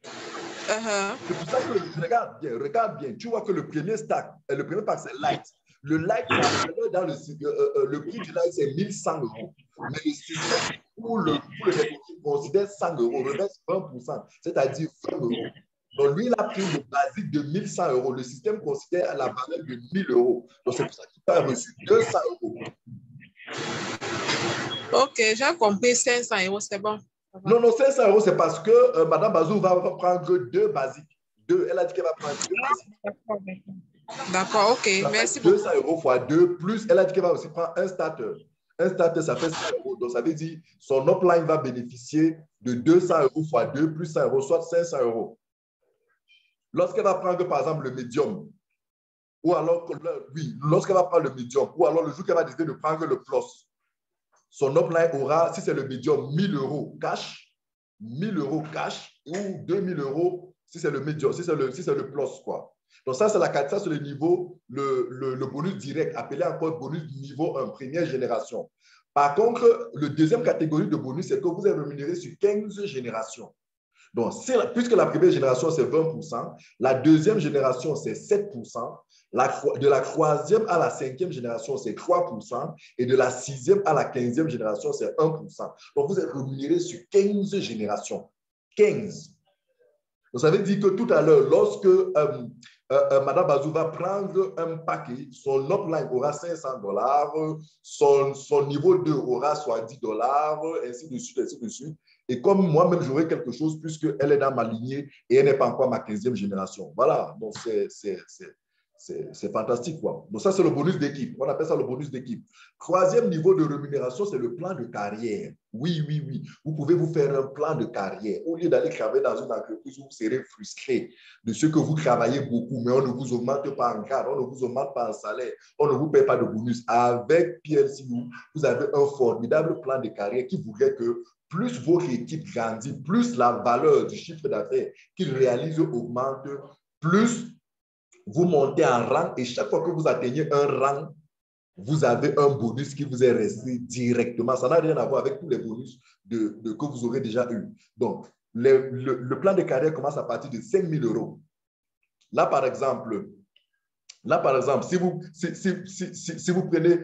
C'est pour ça que, regarde bien, tu vois que le premier pack, c'est light. Le light, dans le prix du light, c'est 1100 €. Mais le système pour le networking considère 100 €, reverse 20%, c'est-à-dire 20 €. Donc, lui, il a pris le basique de 1100 €. Le système considère la valeur de 1000 €. Donc, c'est pour ça qu'il a reçu 200 €. OK, j'ai compris 500 €, c'est bon. Non, 500 €, c'est parce que Mme Bazou va prendre 2 basiques. Elle a dit qu'elle va prendre 2 basiques. D'accord, OK, merci beaucoup. 200 € fois 2, plus elle a dit qu'elle va aussi prendre un starter. Un starter, ça fait 100 €. Donc, ça veut dire que son upline va bénéficier de 200 € fois 2, plus 100 €, soit 500 €. Lorsqu'elle va prendre, par exemple, le médium, ou alors, lorsqu'elle va prendre le médium, ou alors le jour qu'elle va décider de prendre le plus, son upline aura, si c'est le médium, 1000 € cash, 1000 € cash, ou 2000 € si c'est le médium, si c'est le plus, quoi. Donc, ça, c'est le niveau, le bonus direct, appelé encore bonus niveau 1, première génération. Par contre, le deuxième catégorie de bonus, c'est que vous êtes rémunéré sur 15 générations. Donc, puisque la première génération, c'est 20%, la deuxième génération, c'est 7%, de la troisième à la cinquième génération, c'est 3%, et de la sixième à la 15e génération, c'est 1%. Donc, vous êtes rémunéré sur 15 générations. 15. Donc, ça veut dire que tout à l'heure, lorsque Mme Bazou va prendre un paquet, son upline aura $500, son niveau 2 aura soit $10, ainsi de suite, ainsi de suite. Et comme moi-même, j'aurai quelque chose puisqu'elle est dans ma lignée et elle n'est pas encore ma 15e génération. Voilà, donc c'est fantastique, quoi. Donc ça, c'est le bonus d'équipe. On appelle ça le bonus d'équipe. Troisième niveau de rémunération, c'est le plan de carrière. Oui, oui, oui. Vous pouvez vous faire un plan de carrière. Au lieu d'aller travailler dans une entreprise où vous serez frustré de ce que vous travaillez beaucoup, mais on ne vous augmente pas en grade, on ne vous augmente pas en salaire, on ne vous paie pas de bonus. Avec PLC, vous avez un formidable plan de carrière qui voudrait que plus votre équipe grandit, plus la valeur du chiffre d'affaires qu'il réalise augmente, plus vous montez en rang et chaque fois que vous atteignez un rang, vous avez un bonus qui vous est resté directement. Ça n'a rien à voir avec tous les bonus que vous aurez déjà eu. Donc, le plan de carrière commence à partir de 5 000 euros. Là, par exemple, si vous prenez,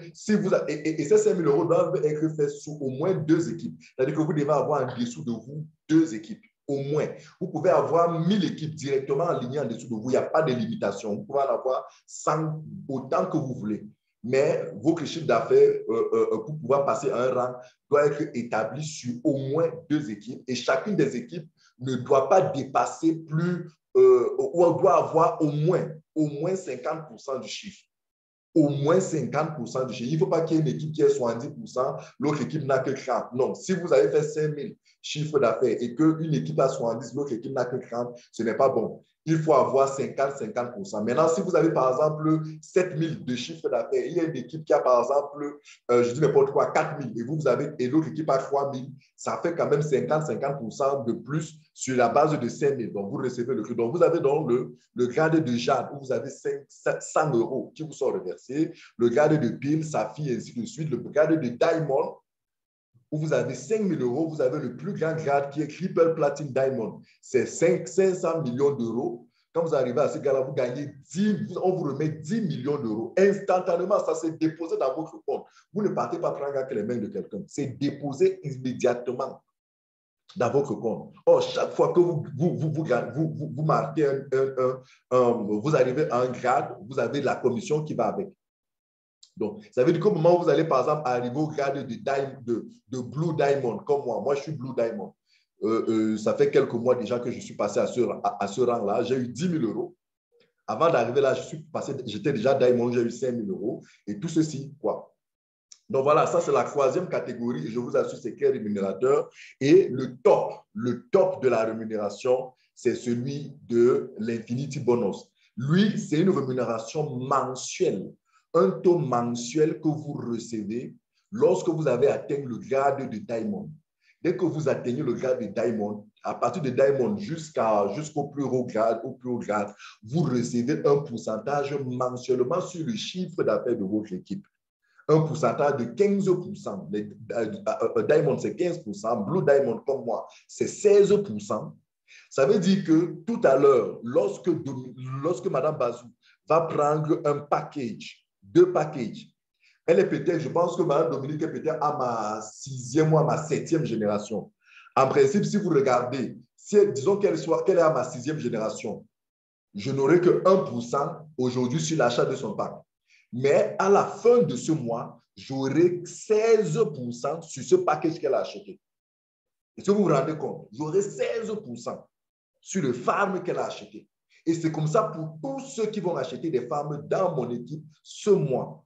et ces 5 000 euros doivent être faits sous au moins 2 équipes. C'est-à-dire que vous devez avoir en dessous de vous 2 équipes. Au moins. Vous pouvez avoir 1000 équipes directement alignées en dessous de vous. Il n'y a pas de limitation. Vous pouvez en avoir 100 autant que vous voulez. Mais votre chiffre d'affaires, pour pouvoir passer à un rang, doit être établi sur au moins 2 équipes. Et chacune des équipes ne doit pas dépasser plus, ou elle doit avoir au moins 50% du chiffre. Au moins 50% du chiffre. Il ne faut pas qu'il y ait une équipe qui ait 70%, l'autre équipe n'a que 30%. Non, si vous avez fait 5 000 chiffres d'affaires et qu'une équipe a 70, l'autre équipe n'a que 30, ce n'est pas bon. Il faut avoir 50-50%. Maintenant, si vous avez par exemple 7 000 de chiffre d'affaires, il y a une équipe qui a par exemple, je dis n'importe quoi, 4 000 et l'autre équipe a 3 000, ça fait quand même 50-50% de plus sur la base de 5 000. Donc, vous recevez le prix. Donc, vous avez donc le grade de jade où vous avez 100 euros qui vous sont reversés, le grade de pile, saphir, ainsi de suite, le grade de diamond où vous avez 5 000 euros, vous avez le plus grand grade qui est Triple Platinum Diamond. C'est 500 millions d'euros. Quand vous arrivez à ce gars-là, vous gagnez 10, on vous remet 10 millions d'euros. Instantanément, ça s'est déposé dans votre compte. Vous ne partez pas prendre avec les mains de quelqu'un. C'est déposé immédiatement dans votre compte. Or, chaque fois que vous marquez vous arrivez à un grade, vous avez la commission qui va avec. Donc, ça veut dire qu'au moment où vous allez, par exemple, arriver au grade de Blue Diamond, comme moi je suis Blue Diamond. Ça fait quelques mois déjà que je suis passé à ce rang-là. J'ai eu 10 000 euros. Avant d'arriver là, j'étais déjà Diamond, j'ai eu 5 000 euros. Et tout ceci, quoi. Donc voilà, ça c'est la troisième catégorie. Je vous assure, c'est très rémunérateur. Et le top de la rémunération, c'est celui de l'Infinity Bonus. Lui, c'est une rémunération mensuelle. Un taux mensuel que vous recevez lorsque vous avez atteint le grade de Diamond. Dès que vous atteignez le grade de Diamond, à partir de Diamond jusqu'au plus haut grade, vous recevez un pourcentage mensuellement sur le chiffre d'affaires de votre équipe. Un pourcentage de 15%. Diamond, c'est 15%. Blue Diamond, comme moi, c'est 16%. Ça veut dire que tout à l'heure, lorsque Mme Bazou va prendre un package, 2 packages. Elle est peut-être, je pense que Mme Dominique est peut-être à ma 6e ou à ma 7e génération. En principe, si vous regardez, disons qu'elle est à ma 6e génération, je n'aurai que 1% aujourd'hui sur l'achat de son pack. Mais à la fin de ce mois, j'aurai 16% sur ce package qu'elle a acheté. Est-ce que vous vous rendez compte? J'aurai 16% sur le farm qu'elle a acheté. Et c'est comme ça pour tous ceux qui vont acheter des farms dans mon équipe ce mois.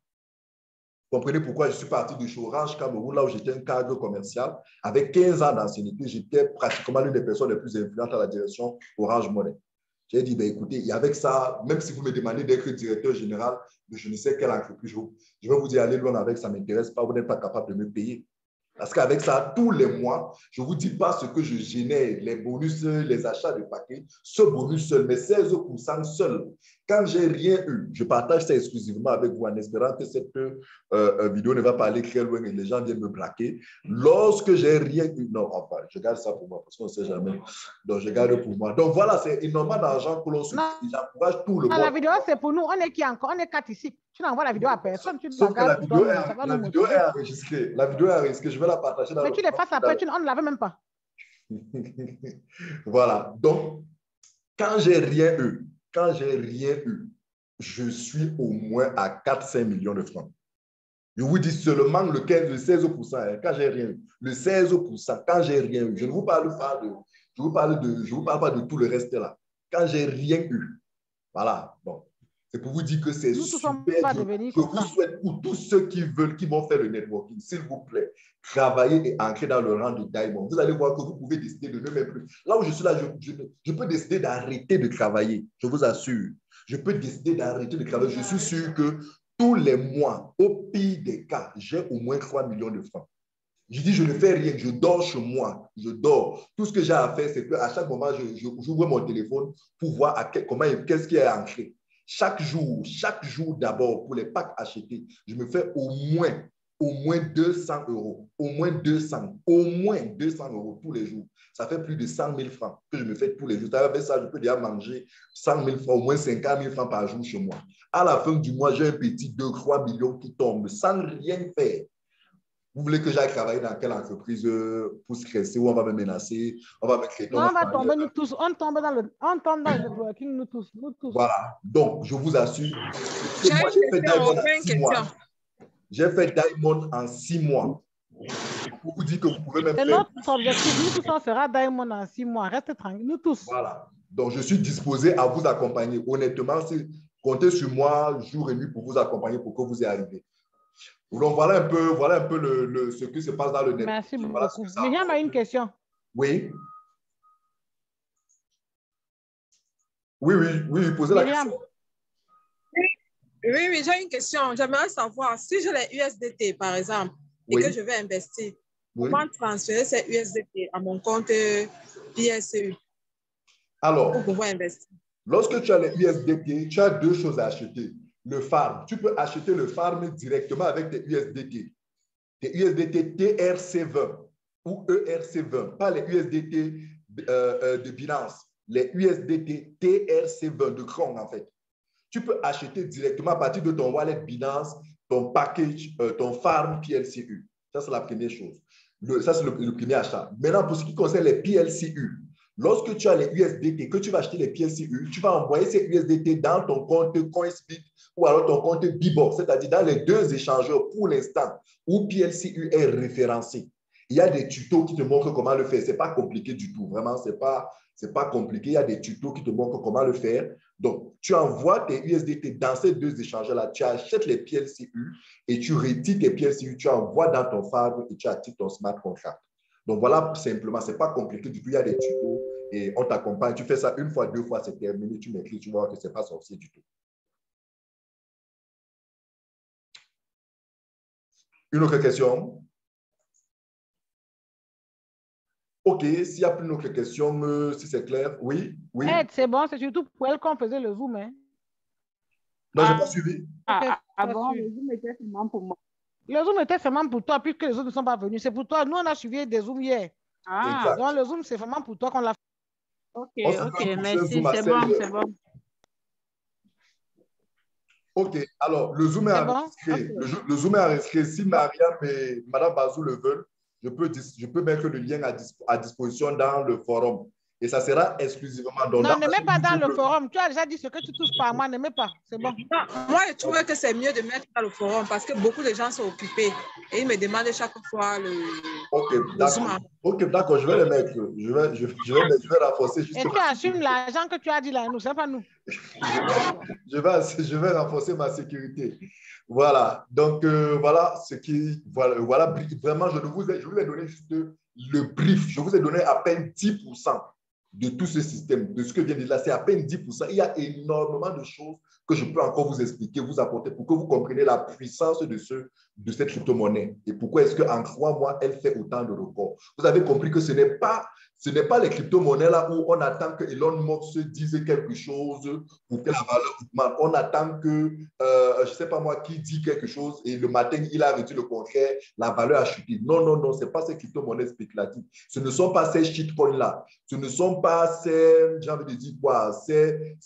Vous comprenez pourquoi je suis parti de chez Orange Cameroun, là où j'étais un cadre commercial. Avec 15 ans d'ancienneté, j'étais pratiquement l'une des personnes les plus influentes à la direction Orange Money. J'ai dit, ben, écoutez, avec ça, même si vous me demandez d'être directeur général de je ne sais quelle entreprise, je vais vous dire, allez loin avec, ça ne m'intéresse pas, vous n'êtes pas capable de me payer. Parce qu'avec ça, tous les mois, je ne vous dis pas ce que je génère, les bonus, les achats de paquets, ce bonus seul, mais 16% seul. Quand je n'ai rien eu, je partage ça exclusivement avec vous en espérant que cette vidéo ne va pas aller très loin et les gens viennent me braquer. Lorsque j'ai rien eu, non, enfin, je garde ça pour moi parce qu'on ne sait jamais. Donc, je garde pour moi. Donc, voilà, c'est énormément d'argent que l'on se dit. J'encourage tout le monde. La vidéo, c'est pour nous. On est qui encore? On est 4 ici. Tu n'envoies la vidéo à personne. Tu Sauf que la vidéo est est enregistrée. La vidéo est enregistrée. Je vais la partager dans mais tu l'effaces après. On ne l'avait même pas. Voilà. Donc, quand j'ai rien eu, je suis au moins à 4-5 millions de francs. Je vous dis seulement le 16%, hein, quand j'ai rien eu. Le 16%, quand j'ai rien eu. Je ne vous parle pas de tout le reste là. Quand j'ai rien eu. Voilà. Bon. C'est pour vous dire que c'est super. Je vous souhaite pour tous ceux qui vont faire le networking, s'il vous plaît, travaillez et ancrez dans le rang de Diamond. Vous allez voir que vous pouvez décider de ne même plus. Là où je suis là, je peux décider d'arrêter de travailler. Je vous assure. Je peux décider d'arrêter de travailler. Je suis sûr que tous les mois, au pire des cas, j'ai au moins 3 millions de francs. Je dis, je ne fais rien, je dors chez moi, je dors. Tout ce que j'ai à faire, c'est qu'à chaque moment, j'ouvre mon téléphone pour voir qu'est-ce qui est ancré. Chaque jour d'abord, pour les packs achetés, je me fais au moins 200 euros. Au moins 200 euros tous les jours. Ça fait plus de 100 000 francs que je me fais tous les jours. Avec ça, je peux déjà manger 100 000 francs, au moins 50 000 francs par jour chez moi. À la fin du mois, j'ai un petit 2-3 millions qui tombent sans rien faire. Vous voulez que j'aille travailler dans quelle entreprise pour stresser ou on va me menacer, on va me créer. Non, on va tomber nous tous. On tombe dans le networking, nous tous. Voilà. Donc, je vous assure. J'ai fait Diamond en 6 mois. Pour vous dire que vous pouvez même faire. Notre objectif, nous tous, on fera Diamond en 6 mois. Restez tranquille, nous tous. Voilà. Donc, je suis disposé à vous accompagner. Honnêtement, comptez sur moi jour et nuit pour vous accompagner pour que vous y arriviez. Donc, voilà un peu ce qui se passe dans le net. Merci beaucoup. Myriam a une question. Oui. Oui, posez la question. Oui, j'ai une question. J'aimerais savoir, si j'ai les USDT, par exemple, et que je vais investir, comment transférer ces USDT à mon compte PSCU? Alors, pour pouvoir investir. Lorsque tu as les USDT, tu as 2 choses à acheter. Le farm, tu peux acheter le farm directement avec tes USDT. Tes USDT TRC20 ou ERC20, pas les USDT de Binance, les USDT TRC20 de Kron en fait. Tu peux acheter directement à partir de ton wallet Binance, ton package, ton farm PLCU. Ça, c'est la première chose. Ça, c'est le premier achat. Maintenant, pour ce qui concerne les PLCU, lorsque tu as les USDT, que tu vas acheter les PLCU, tu vas envoyer ces USDT dans ton compte Coinsbit ou alors ton compte Bibor, c'est-à-dire dans les 2 échangeurs pour l'instant où PLCU est référencé. Il y a des tutos qui te montrent comment le faire. Ce n'est pas compliqué du tout. Vraiment, ce n'est pas compliqué. Il y a des tutos qui te montrent comment le faire. Donc, tu envoies tes USDT dans ces 2 échangeurs-là. Tu achètes les PLCU et tu retires tes PLCU. Tu envoies dans ton farm et tu actives ton smart contract. Donc, voilà simplement. Ce n'est pas compliqué du tout. Il y a des tutos et on t'accompagne. Tu fais ça 1 fois, 2 fois, c'est terminé. Tu m'écris, tu vois que ce n'est pas sorcier du tout. Une autre question? OK, s'il n'y a plus d'autres questions, si c'est clair, oui. C'est bon, c'est surtout pour elle qu'on faisait le Zoom. Hein. Non, je n'ai pas suivi. Bon, le Zoom était seulement pour moi. Le Zoom était seulement pour toi, puisque les autres ne sont pas venus. C'est pour toi. Nous, on a suivi des Zooms hier. Donc, le Zoom, c'est vraiment pour toi qu'on l'a fait. OK, merci, c'est bon. OK, alors, le Zoom est enregistré. Le Zoom est enregistré. Si Mariam et Mme Bazou le veulent, je peux mettre le lien à disposition dans le forum. Et ça sera exclusivement dans non, ne mets pas dans le forum. Tu as déjà dit ce que tu touches par moi. Ne mets pas. C'est bon. Non, moi, je trouve que c'est mieux de mettre dans le forum parce que beaucoup de gens sont occupés et ils me demandent chaque fois le Zoom. OK, d'accord. Je vais le mettre. Je vais renforcer. Et tu assumes l'argent que tu as dit là. Nous, ce n'est pas nous. Je vais renforcer ma sécurité. Voilà. Donc, voilà ce qui. Voilà, vraiment, je vous ai donné juste le brief. Je vous ai donné à peine 10%. de tout ce système, de ce que vient de dire là, c'est à peine 10%. Il y a énormément de choses que je peux encore vous expliquer, vous apporter pour que vous compreniez la puissance de cette crypto-monnaie et pourquoi est-ce qu'en 3 mois, elle fait autant de records. Vous avez compris que ce n'est pas les crypto-monnaies là où on attend que Elon Musk dise quelque chose pour que la valeur augmente. On attend que, je ne sais pas moi, qui dit quelque chose et le matin, il a reçu le contraire, la valeur a chuté. Non, non, non, ce n'est pas ces crypto-monnaies spéculatives. Ce ne sont pas ces shitcoins-là. Ce ne sont pas ces, j'ai envie de dire quoi, ces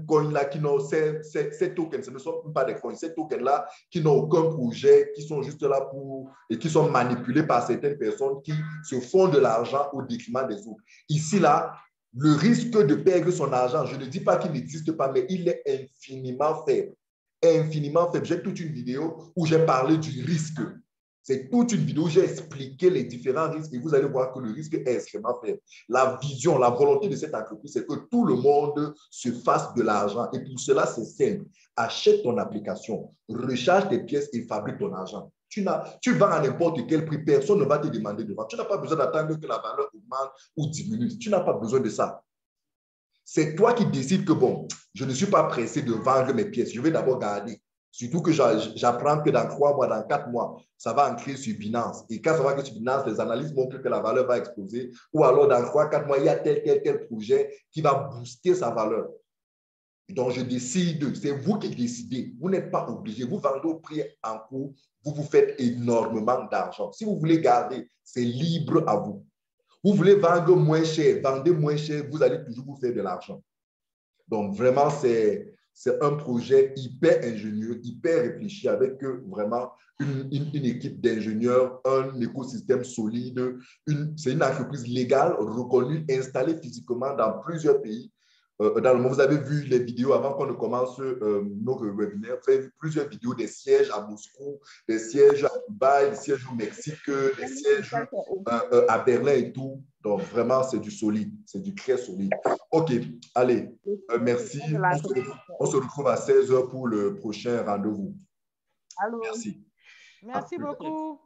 coins-là qui n'ont, ces tokens, ce ne sont pas des coins, ces tokens-là qui n'ont aucun projet, qui sont juste là pour, et qui sont manipulés par certaines personnes qui se font de l'argent au détriment des autres. Ici, là, le risque de perdre son argent, je ne dis pas qu'il n'existe pas, mais il est infiniment faible. Infiniment faible. J'ai toute une vidéo où j'ai parlé du risque. C'est toute une vidéo où j'ai expliqué les différents risques et vous allez voir que le risque est extrêmement faible. La vision, la volonté de cette entreprise, c'est que tout le monde se fasse de l'argent. Et pour cela, c'est simple. Achète ton application, recharge tes pièces et fabrique ton argent. Tu vends à n'importe quel prix, personne ne va te demander de vendre. Tu n'as pas besoin d'attendre que la valeur augmente ou diminue. Tu n'as pas besoin de ça. C'est toi qui décides que, bon, je ne suis pas pressé de vendre mes pièces. Je vais d'abord garder. Surtout que j'apprends que dans 3 mois, dans 4 mois, ça va entrer sur Binance. Et quand ça va entrer sur Binance, les analyses montrent que la valeur va exploser. Ou alors, dans 3-4 mois, il y a tel projet qui va booster sa valeur. Donc, je décide, c'est vous qui décidez. Vous n'êtes pas obligé. Vous vendez au prix en cours, vous vous faites énormément d'argent. Si vous voulez garder, c'est libre à vous. Vous voulez vendre moins cher, vendez moins cher, vous allez toujours vous faire de l'argent. Donc, vraiment, c'est un projet hyper ingénieux, hyper réfléchi, avec vraiment une équipe d'ingénieurs, un écosystème solide. C'est une entreprise légale, reconnue, installée physiquement dans plusieurs pays. Dans le monde, vous avez vu les vidéos avant qu'on ne commence nos webinaires. Vous avez vu plusieurs vidéos des sièges à Moscou, des sièges à Dubaï, des sièges au Mexique, des sièges à Berlin et tout. Donc, vraiment, c'est du solide, c'est du très solide. OK, allez, merci. On se retrouve à 16h pour le prochain rendez-vous. Merci beaucoup.